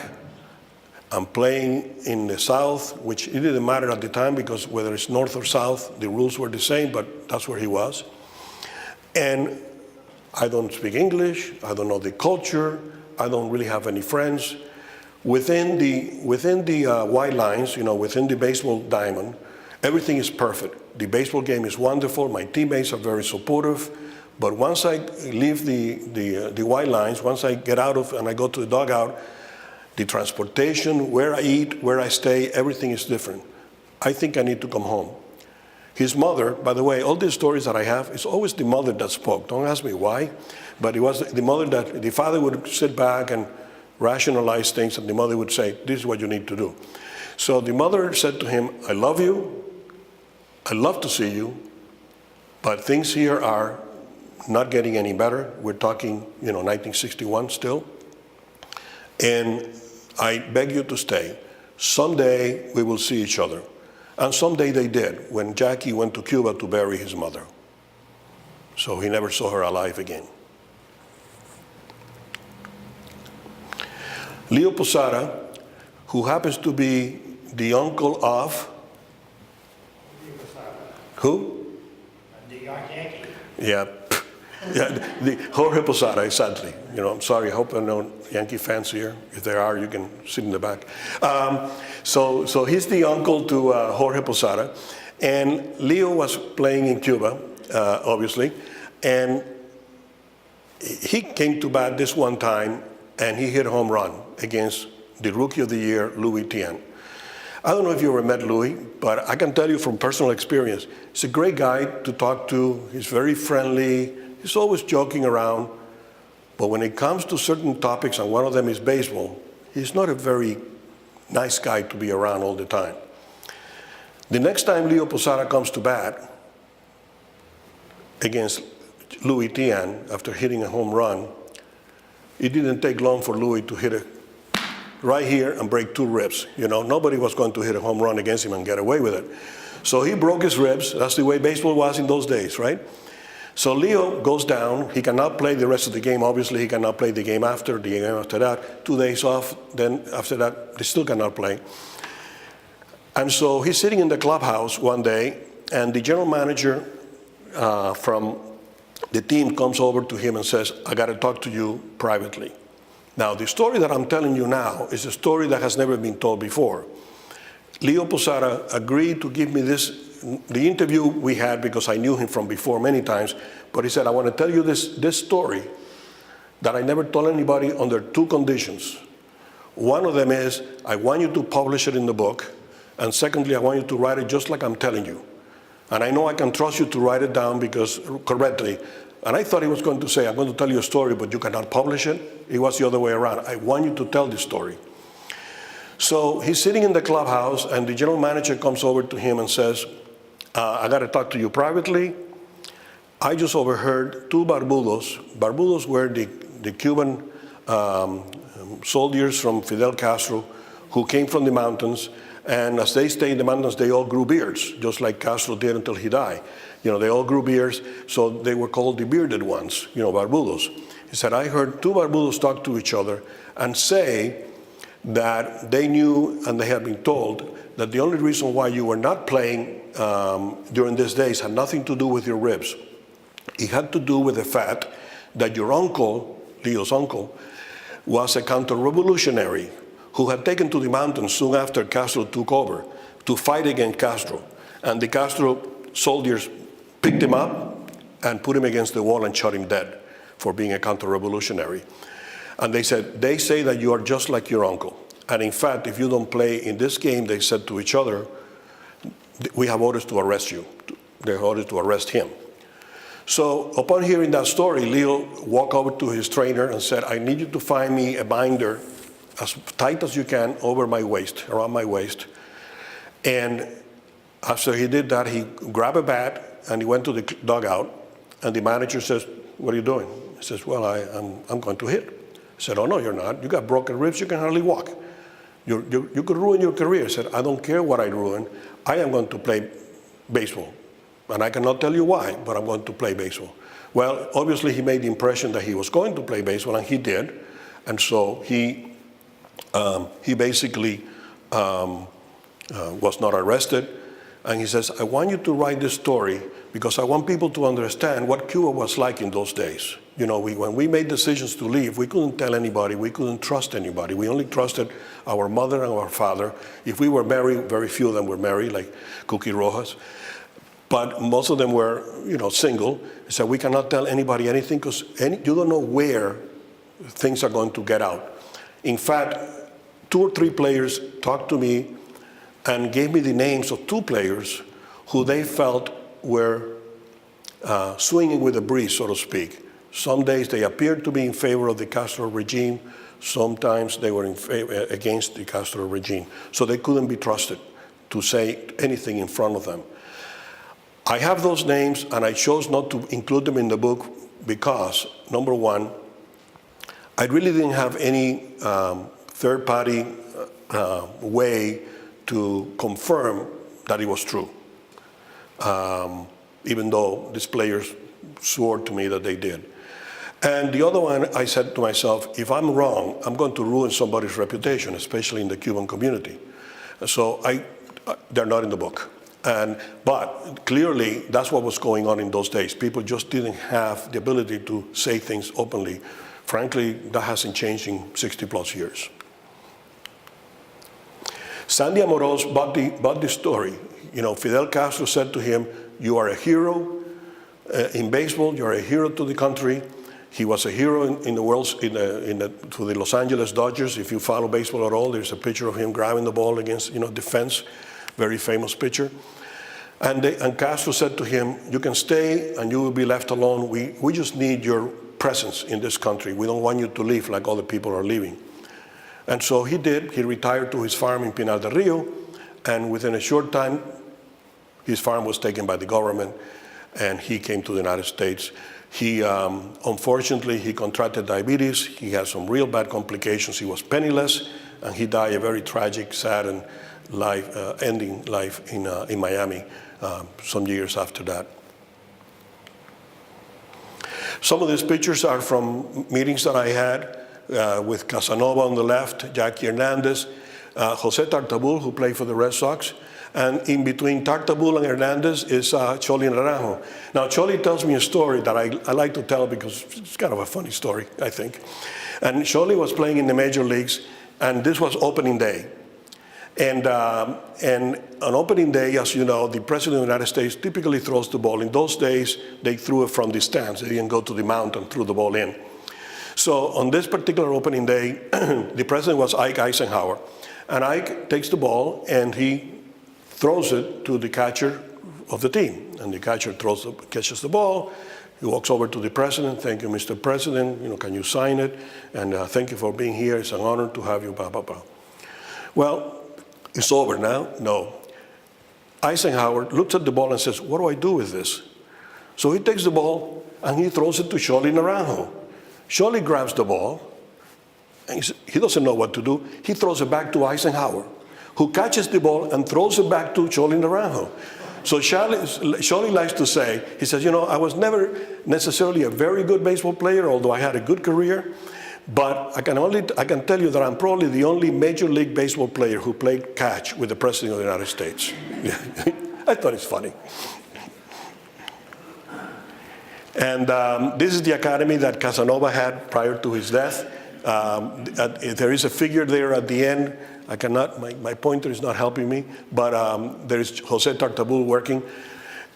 S2: I'm playing in the South," which it didn't matter at the time because whether it's North or South, the rules were the same, but that's where he was. "And I don't speak English. I don't know the culture. I don't really have any friends." Within the white lines, you know, within the baseball diamond, everything is perfect. The baseball game is wonderful. My teammates are very supportive. But once I leave the white lines, once I get out of and I go to the dugout, the transportation, where I eat, where I stay, everything is different. I think I need to come home. His mother, by the way, all these stories that I have, it's always the mother that spoke. Don't ask me why, but it was the mother that, the father would sit back and rationalize things, and the mother would say, "This is what you need to do." So the mother said to him, "I love you, I love to see you, but things here are not getting any better." We're talking, you know, 1961 still. "And I beg you to stay. Someday we will see each other." And someday they did, when Jackie went to Cuba to bury his mother. So he never saw her alive again. Leo Posada, who happens to be the uncle of, who?
S4: The Yankee.
S2: Yeah, the Jorge Posada, exactly. You know, I'm sorry, I hope there are no Yankee fans here. If there are, you can sit in the back. So he's the uncle to Jorge Posada. And Leo was playing in Cuba, obviously. And he came to bat this one time, and he hit a home run against the Rookie of the Year, Louis Tian. I don't know if you ever met Louis, but I can tell you from personal experience, he's a great guy to talk to. He's very friendly. He's always joking around. But when it comes to certain topics, and one of them is baseball, he's not a very nice guy to be around all the time. The next time Leo Posada comes to bat against Louis Tian after hitting a home run, it didn't take long for Louis to hit it right here and break 2 ribs. You know, nobody was going to hit a home run against him and get away with it. So he broke his ribs. That's the way baseball was in those days, right? So Leo goes down. He cannot play the rest of the game. Obviously, he cannot play the game after that. 2 days off. Then after that, they still cannot play. And so he's sitting in the clubhouse one day, and the general manager from the team comes over to him and says, "I got to talk to you privately." Now, the story that I'm telling you now is a story that has never been told before. Leo Posada agreed to give me the interview we had, because I knew him from before many times, but he said, "I want to tell you this story that I never told anybody under 2 conditions. One of them is, I want you to publish it in the book, and secondly, I want you to write it just like I'm telling you. And I know I can trust you to write it down correctly." And I thought he was going to say, "I'm going to tell you a story, but you cannot publish it." It was the other way around. "I want you to tell this story." So he's sitting in the clubhouse, and the general manager comes over to him and says, "I got to talk to you privately. I just overheard 2 barbudos." Barbudos were the Cuban soldiers from Fidel Castro who came from the mountains. And as they stayed in the mountains, they all grew beards, just like Castro did until he died. You know, they all grew beards, so they were called the bearded ones, you know, barbudos. He said, "I heard 2 barbudos talk to each other and say that they knew and they had been told that the only reason why you were not playing during these days had nothing to do with your ribs. It had to do with the fact that your uncle, Leo's uncle, was a counter-revolutionary who had taken to the mountains soon after Castro took over to fight against Castro. And the Castro soldiers picked him up and put him against the wall and shot him dead for being a counter-revolutionary. And they said, they say that you are just like your uncle. And in fact, if you don't play in this game," they said to each other, "we have orders to arrest you." They have orders to arrest him. So upon hearing that story, Leo walked over to his trainer and said, "I need you to find me a binder as tight as you can over my waist, around my waist. And after he did that, he grabbed a bat and he went to the dugout. And the manager says, "What are you doing?" He says, "Well, I'm going to hit." I said, "Oh, no, you're not. You got broken ribs. You can hardly walk. You could ruin your career." I said, "I don't care what I ruin. I am going to play baseball. And I cannot tell you why, but I'm going to play baseball." Well, obviously, he made the impression that he was going to play baseball, and he did. And so he basically was not arrested. And he says, "I want you to write this story because I want people to understand what Cuba was like in those days. You know, when we made decisions to leave, we couldn't tell anybody, we couldn't trust anybody. We only trusted our mother and our father. If we were married, very few of them were married, like Cookie Rojas. But most of them were, you know, single. He said, we cannot tell anybody anything because you don't know where things are going to get out. In fact, 2 or 3 players talked to me and gave me the names of 2 players who they felt were swinging with the breeze, so to speak. Some days they appeared to be in favor of the Castro regime. Sometimes they were against the Castro regime. So they couldn't be trusted to say anything in front of them. I have those names, and I chose not to include them in the book because, number one, I really didn't have any third-party way to confirm that it was true, even though these players swore to me that they did. And the other one, I said to myself, if I'm wrong, I'm going to ruin somebody's reputation, especially in the Cuban community. So they're not in the book. But clearly, that's what was going on in those days. People just didn't have the ability to say things openly. Frankly, that hasn't changed in 60+ years. Sandy Amorós bought the story. You know, Fidel Castro said to him, "You are a hero in baseball. You are a hero to the country." He was a hero in the world, to the Los Angeles Dodgers. If you follow baseball at all, there's a picture of him grabbing the ball against, the fence. Very famous picture. And Castro said to him, "You can stay and you will be left alone. We just need your presence in this country. We don't want you to leave like other people are leaving." And so he did. He retired to his farm in Pinar del Rio, and within a short time, his farm was taken by the government, and he came to the United States. He, unfortunately, he contracted diabetes. He had some real bad complications. He was penniless, and he died a very tragic, sad, and ending life in Miami some years after that. Some of these pictures are from meetings that I had with Casanova on the left, Jackie Hernandez, Jose Tartabull, who played for the Red Sox, and in between Tartabull and Hernandez is Choli Naranjo. Now, Choli tells me a story that I like to tell because it's kind of a funny story, I think. And Choli was playing in the major leagues, and this was opening day. And on opening day, as you know, the President of the United States typically throws the ball. In those days, they threw it from the stands. They didn't go to the mound and threw the ball in. So on this particular opening day, the President was Ike Eisenhower. And Ike takes the ball, and he throws it to the catcher of the team. And the catcher catches the ball. He walks over to the President. "Thank you, Mr. President. Can you sign it? And thank you for being here. It's an honor to have you, blah, blah, blah." Well, it's over now? No. Eisenhower looks at the ball and says, "What do I do with this?" So he takes the ball and he throws it to Choli Naranjo. Choli grabs the ball, and he doesn't know what to do. He throws it back to Eisenhower, who catches the ball and throws it back to Choli Naranjo. So Choli likes to say, he says, "I was never necessarily a very good baseball player, although I had a good career. But I can tell you that I'm probably the only Major League Baseball player who played catch with the President of the United States." I thought it's funny. And this is the academy that Casanova had prior to his death. There is a figure there at the end. I cannot, my pointer is not helping me, but there is Jose Tartabull working.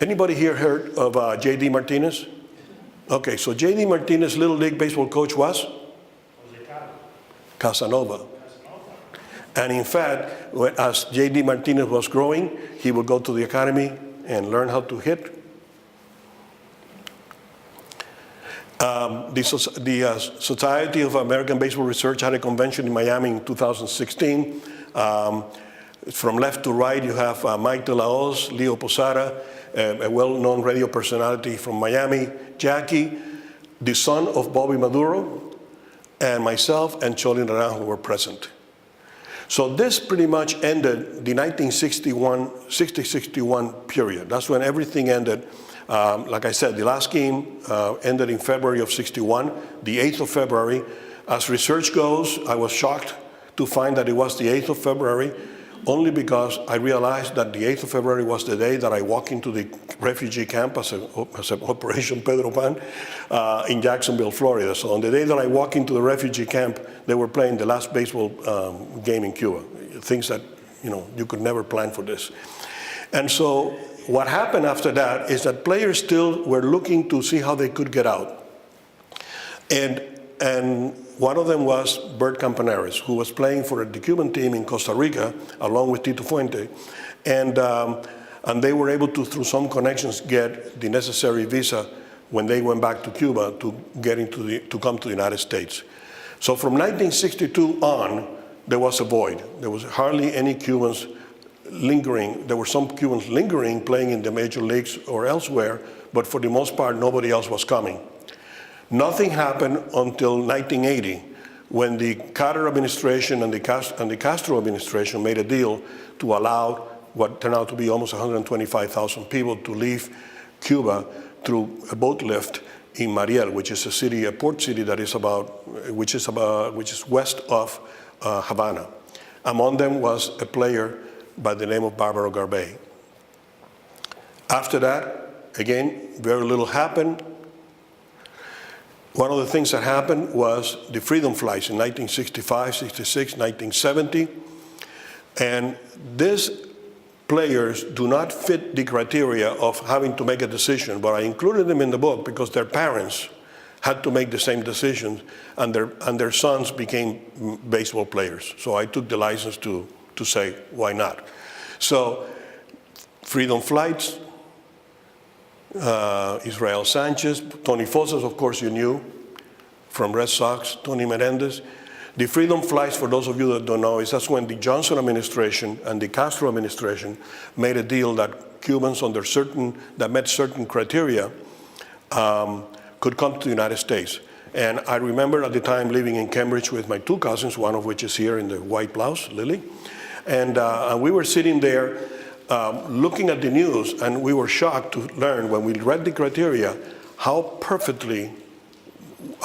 S2: Anybody here heard of J.D. Martinez? Okay, so J.D. Martinez, Little League Baseball coach was? Casanova. And in fact, as J.D. Martinez was growing, he would go to the academy and learn how to hit. The Society of American Baseball Research had a convention in Miami in 2016. From left to right, you have Mike De La Hoz, Leo Posada, a well-known radio personality from Miami, Jackie, the son of Bobby Maduro, and myself and Choli Naranjo were present. So this pretty much ended the 1960-61 period. That's when everything ended. Like I said, the last game ended in February of 61, the 8th of February. As research goes, I was shocked to find that it was the 8th of February, only because I realized that the 8th of February was the day that I walked into the refugee camp as an Operation PEDRO Pan in Jacksonville, Florida. So on the day that I walked into the refugee camp, they were playing the last baseball game in Cuba. Things that, you could never plan for this. And so what happened after that is that players still were looking to see how they could get out. And one of them was Bert Campaneris, who was playing for the Cuban team in Costa Rica, along with Tito Fuente. And they were able to, through some connections, get the necessary visa when they went back to Cuba to come to the United States. So from 1962 on, there was a void. There was hardly any Cubans lingering. There were some Cubans lingering, playing in the major leagues or elsewhere, but for the most part, nobody else was coming. Nothing happened until 1980, when the Carter administration and the Castro administration made a deal to allow what turned out to be almost 125,000 people to leave Cuba through a boat lift in Mariel, which is a port city that is which is west of Havana. Among them was a player by the name of BARBARO GARBEY. After that, again, very little happened. One of the things that happened was the freedom flights in 1965, 66, 1970. And these players do not fit the criteria of having to make a decision, but I included them in the book because their parents had to make the same decisions, and their sons became baseball players. So I took the license to say, why not? So freedom flights, Israel Sanchez, Tony Fosas, of course you knew, from Red Sox, Tony Menendez. The freedom flights, for those of you that don't know, that's when the Johnson administration and the Castro administration made a deal that Cubans that met certain criteria could come to the United States. And I remember at the time living in Cambridge with my two cousins, one of which is here in the white blouse, Lily. And we were sitting there looking at the news, and we were shocked to learn when we read the criteria how perfectly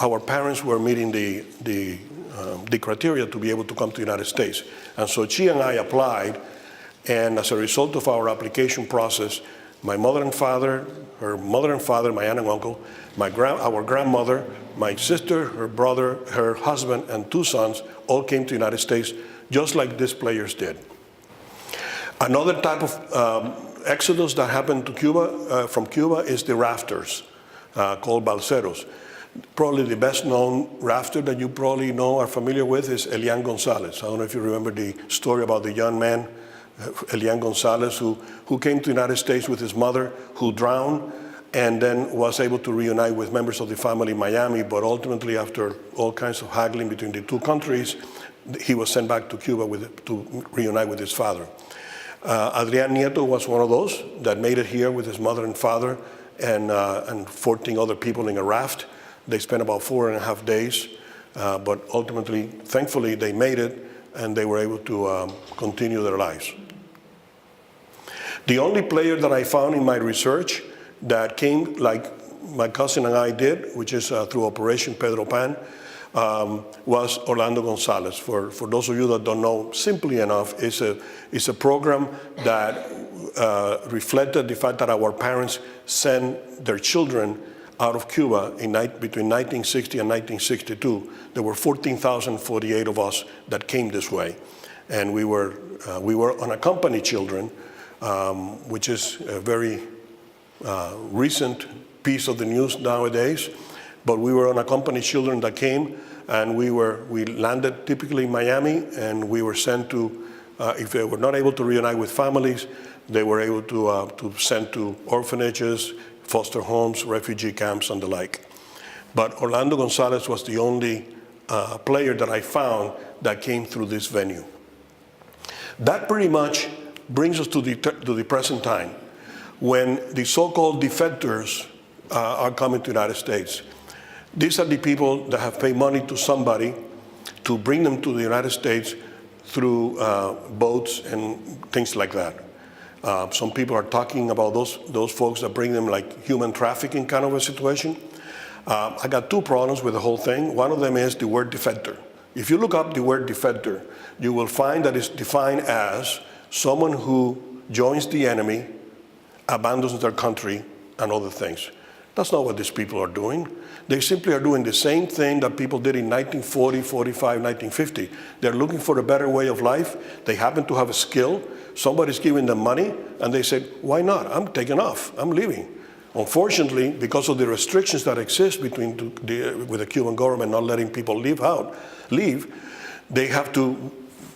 S2: our parents were meeting the criteria to be able to come to the United States. And so she and I applied, and as a result of our application process, my mother and father, her mother and father, my aunt and uncle, our grandmother, my sister, her brother, her husband, and two sons all came to the United States, just like these players did. Another type of exodus that happened to Cuba, from Cuba, is the rafters, called balseros. Probably the best known rafter that you probably know, are familiar with, is Elian Gonzalez. I don't know if you remember the story about the young man, Elian Gonzalez, who came to the United States with his mother, who drowned, and then was able to reunite with members of the family in Miami, but ultimately, after all kinds of haggling between the two countries, he was sent back to Cuba to reunite with his father. Adrian Nieto was one of those that made it here with his mother and father and 14 other people in a raft. They spent about 4.5 days, but ultimately, thankfully, they made it, and they were able to continue their lives. The only player that I found in my research that came like my cousin and I did, which is through Operation PEDRO Pan, was Orlando Gonzalez. For those of you that don't know, simply enough, it's a program that reflected the fact that our parents sent their children out of Cuba between 1960 and 1962. There were 14,048 of us that came this way. And we were unaccompanied children, which is a very recent piece of the news nowadays. But we were unaccompanied children that came, and we landed typically in Miami, and we were sent to, if they were not able to reunite with families, they were able to send to orphanages, foster homes, refugee camps, and the like. But Orlando Gonzalez was the only player that I found that came through this venue. That pretty much brings us to the present time, when the so-called defectors are coming to the United States. These are the people that have paid money to somebody to bring them to the United States through boats and things like that. Some people are talking about those folks that bring them like human trafficking kind of a situation. I got two problems with the whole thing. One of them is the word defector. If you look up the word defector, you will find that it's defined as someone who joins the enemy, abandons their country, and other things. That's not what these people are doing. They simply are doing the same thing that people did in 1940, 45, 1950. They're looking for a better way of life. They happen to have a skill. Somebody's giving them money, and they say, why not? I'm taking off. I'm leaving. Unfortunately, because of the restrictions that exist with the Cuban government not letting people leave, they have to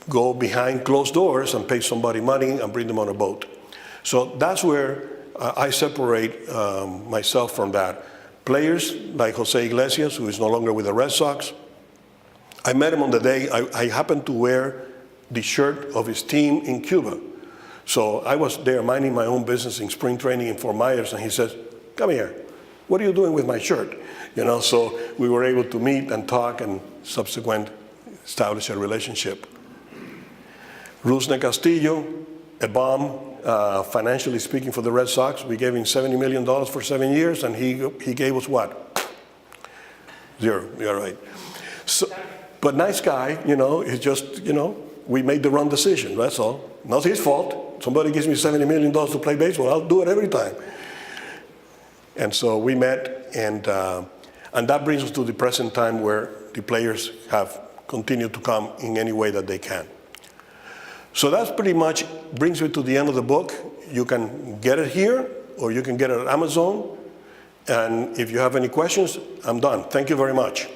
S2: go behind closed doors and pay somebody money and bring them on a boat. So that's where I separate myself from that. Players like Jose Iglesias, who is no longer with the Red Sox, I met him on the day I happened to wear the shirt of his team in Cuba. So I was there minding my own business in spring training in Fort Myers, and he says, come here, what are you doing with my shirt? You know, so we were able to meet and talk and subsequent establish a relationship. Rusne Castillo, a bomb, financially speaking, for the Red Sox. We gave him $70 million for 7 years, and he gave us what? Zero, you're right. So, but nice guy, you know, it's just, you know, we made the wrong decision, that's all. Not his fault. Somebody gives me $70 million to play baseball, I'll do it every time. And so we met, and that brings us to the present time where the players have continued to come in any way that they can. So that's pretty much brings me to the end of the book. You can get it here, or you can get it at Amazon. And if you have any questions, I'm done. Thank you very much.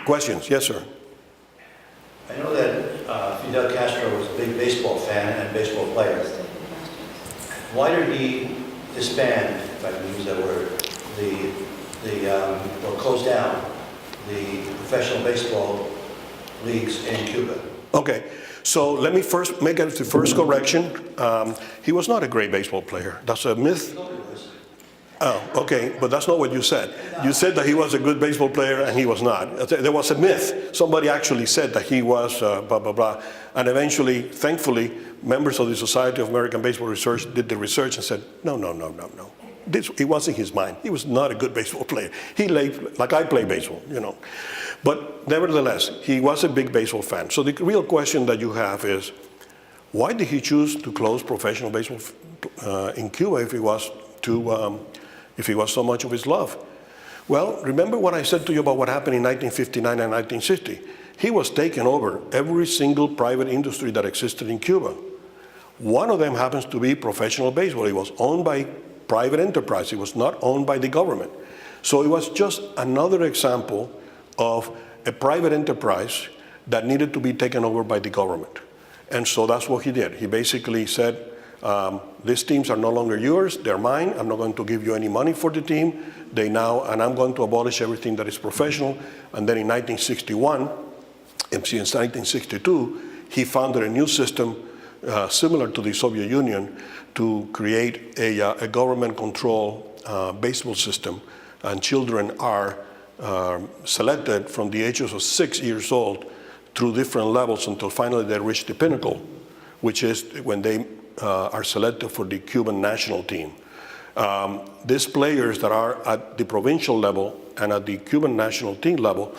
S2: Questions? Yes, sir.
S3: I know that Fidel Castro was a big baseball fan and baseball player. Why did he disband, if I can use that word, or close down the professional baseball leagues in Cuba?
S2: Okay, so let me first make the first correction. He was not a great baseball player. That's a myth. Oh, okay, but that's not what you said. You said that he was a good baseball player, and he was not. There was a myth. Somebody actually said that he was blah, blah, blah. And eventually, thankfully, members of the Society of American Baseball Research did the research and said, no. It wasn't his mind. He was not a good baseball player. He played like I play baseball, you know. But nevertheless, he was a big baseball fan. So the real question that you have is, why did he choose to close professional baseball in Cuba if he was so much of his love? Well, remember what I said to you about what happened in 1959 and 1960. He was taking over every single private industry that existed in Cuba. One of them happens to be professional baseball. It was owned by private enterprise. It was not owned by the government. So it was just another example of a private enterprise that needed to be taken over by the government. And so that's what he did. He basically said, these teams are no longer yours, they're mine. I'm not going to give you any money for the team. And I'm going to abolish everything that is professional. And then in 1961, and since 1962, he founded a new system similar to the Soviet Union to create a government-controlled baseball system. And children are selected from the ages of 6 years old through different levels until finally they reach the pinnacle, which is when they are selected for the Cuban national team. These players that are at the provincial level and at the Cuban national team level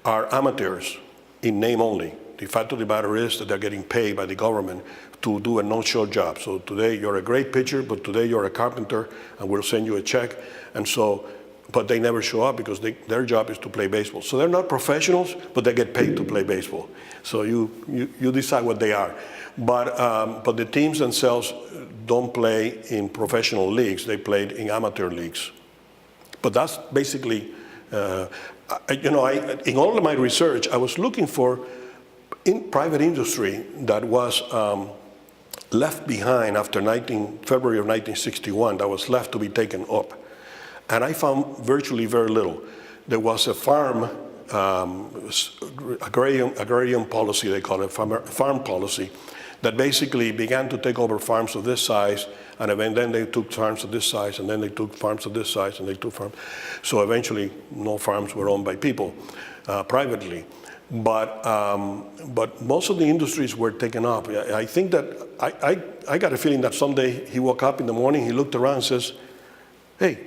S2: are amateurs in name only. The fact of the matter is that they're getting paid by the government to do a no-show job. So today you're a great pitcher, but today you're a carpenter, and we'll send you a check. And so, but they never show up because their job is to play baseball. So they're not professionals, but they get paid to play baseball. So you decide what they are. But the teams themselves don't play in professional leagues. They played in amateur leagues. But that's basically, in all of my research, I was looking for in private industry that was left behind after February of 1961 that was left to be taken up. And I found virtually very little. There was a farm, agrarian policy, they call it, farm policy, that basically began to take over farms of this size, and then they took farms of this size, and then they took farms of this size, and they took farms. So eventually, no farms were owned by people privately. But most of the industries were taken up. I think that, I got a feeling that someday he woke up in the morning, he looked around and says, hey,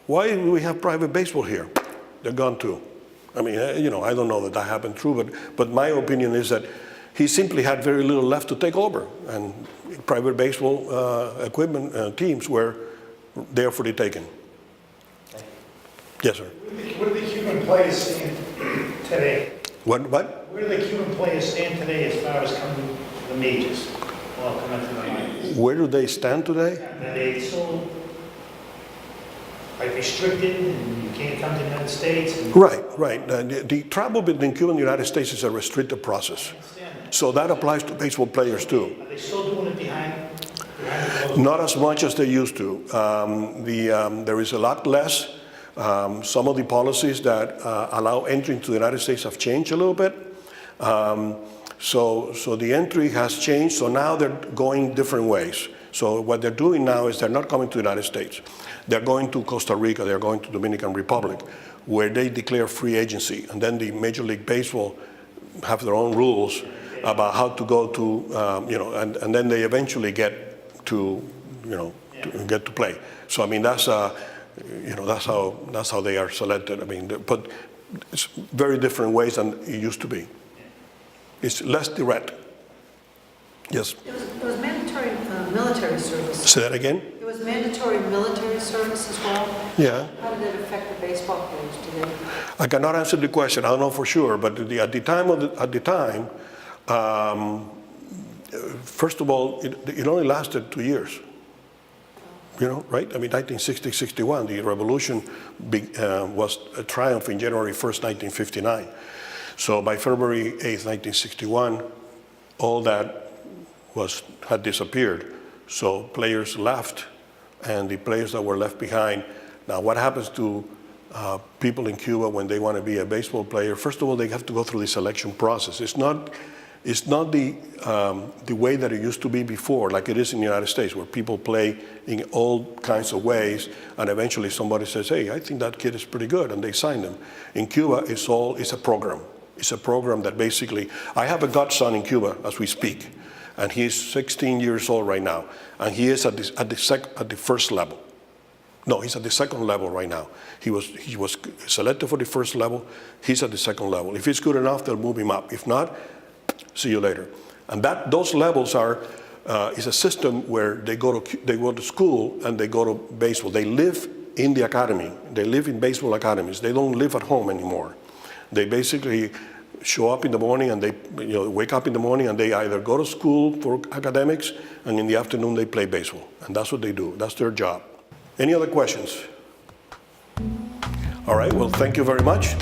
S2: why do we have private baseball here? They're gone too. I mean, you know, I don't know that that happened true, but my opinion is that he simply had very little left to take over, and private baseball equipment teams were there for the taking. Yes, sir.
S4: Where do the Cuban players stand today?
S2: What?
S4: Where do the Cuban players stand today as far as coming to the majors? Well, coming to the minors?
S2: Where do they stand today?
S4: Are they still like restricted and you can't come to the United States? And
S2: Right. The travel between Cuba and the United States is a restricted process. So that applies to baseball players too.
S4: Are they still doing it behind the closed
S2: Not as much as they used to. There is a lot less. Some of the policies that allow entry into the United States have changed a little bit. So the entry has changed, so now they're going different ways. So what they're doing now is they're not coming to the United States. They're going to Costa Rica, they're going to Dominican Republic, where they declare free agency. And then the Major League Baseball have their own rules about how to go to, you know, and then they eventually get to, you know, get to play. So I mean, that's, you know, that's how they are selected. I mean, but it's very different ways than it used to be. It's less direct. Yes.
S5: It was mandatory military service.
S2: Say that again?
S5: It was mandatory military service as well?
S2: Yeah.
S5: How did it affect the baseball players today?
S2: I cannot answer the question. I don't know for sure, but at the time, first of all, it only lasted 2 years. You know, right? I mean, 1960, 61, the revolution was a triumph in January 1st, 1959. So by February 8th, 1961, all that had disappeared. So players left, and the players that were left behind. Now, what happens to people in Cuba when they want to be a baseball player? First of all, they have to go through the selection process. It's not the way that it used to be before, like it is in the United States, where people play in all kinds of ways, and eventually somebody says, hey, I think that kid is pretty good, and they sign them. In Cuba, it's a program. It's a program that basically, I have a godson in Cuba as we speak, and he's 16 years old right now, and he is at the first level. No, he's at the second level right now. He was selected for the first level. He's at the second level. If he's good enough, they'll move him up. If not, see you later. And those levels is a system where they go to school and they go to baseball. They live in the academy. They live in baseball academies. They don't live at home anymore. They basically show up in the morning and they wake up in the morning and they either go to school for academics, and in the afternoon they play baseball. And that's what they do. That's their job. Any other questions? All right, well, thank you very much.